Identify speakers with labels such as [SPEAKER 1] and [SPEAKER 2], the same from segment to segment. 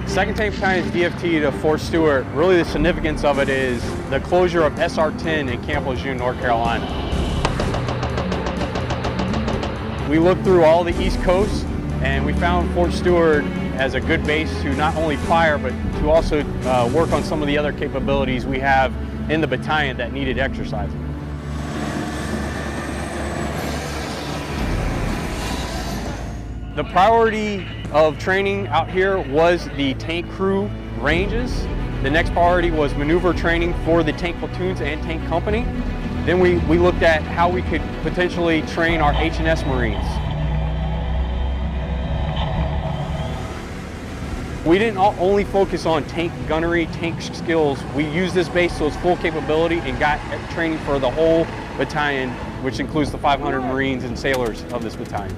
[SPEAKER 1] Second Tank Battalion's DFT to Fort Stewart, really the significance of it is the closure of SR-10 in Camp Lejeune, North Carolina. We looked through all the East Coast and we found Fort Stewart as a good base to not only fire, but to also work on some of the other capabilities we have in the battalion that needed exercising. The priority of training out here was the tank crew ranges. The next priority was maneuver training for the tank platoons and tank company. Then we looked at how we could potentially train our H&S Marines. We didn't only focus on tank gunnery, tank skills. We used this base to its full capability and got training for the whole battalion, which includes the 500 Marines and sailors of this battalion.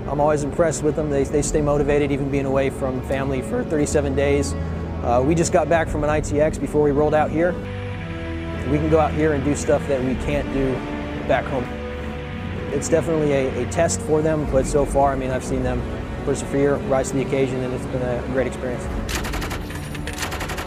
[SPEAKER 2] I'm always impressed with them. They stay motivated, even being away from family for 37 days. We just got back from an ITX before we rolled out here. We can go out here and do stuff that we can't do back home. It's definitely a test for them, but so far, I mean, I've seen them persevere, rise to the occasion, and it's been a great experience.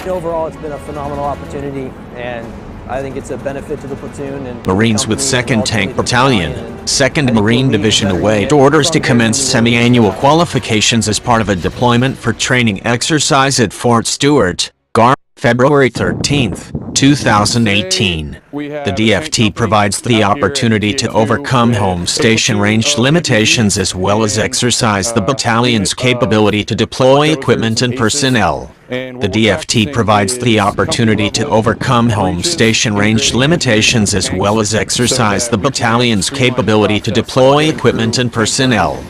[SPEAKER 2] Overall, it's been a phenomenal opportunity, and I think it's a benefit to the platoon and
[SPEAKER 3] Marines with 2nd Tank Battalion, 2nd Marine Division await orders to commence semi-annual qualifications as part of a deployment for training exercise at Fort Stewart, GAR, February 13, 2018. The DFT provides the opportunity to overcome home station range limitations as well as exercise the battalion's capability to deploy equipment and personnel. The DFT provides the opportunity to overcome home station range limitations as well as exercise the battalion's capability to deploy equipment and personnel.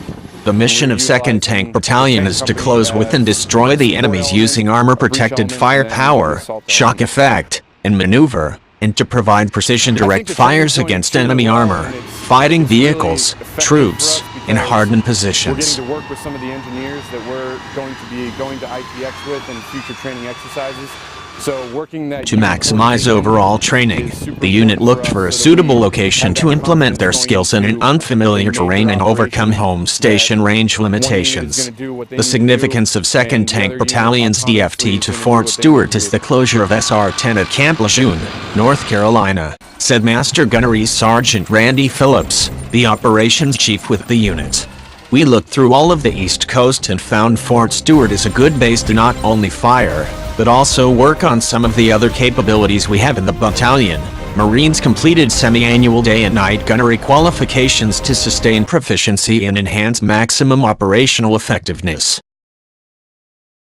[SPEAKER 3] The mission of 2nd Tank Battalion is to close with and destroy the enemies using armor-protected firepower, shock effect, and maneuver, and to provide precision direct fires against enemy armor, fighting vehicles, troops, in hardened positions.
[SPEAKER 1] We're getting to work with some of the engineers that we're going to be going to ITX with in future training exercises. So working that
[SPEAKER 3] to maximize overall training, the unit looked for a suitable location to implement their skills in an unfamiliar terrain and overcome home station range limitations. The significance of 2nd Tank Battalion's DFT to Fort Stewart is the closure of SR-10 at Camp Lejeune, North Carolina, said Master Gunnery Sergeant Randy Phillips, the operations chief with the unit. We looked through all of the East Coast and found Fort Stewart is a good base to not only fire, but also work on some of the other capabilities we have in the battalion. Marines completed semi-annual day and night gunnery qualifications to sustain proficiency and enhance maximum operational effectiveness.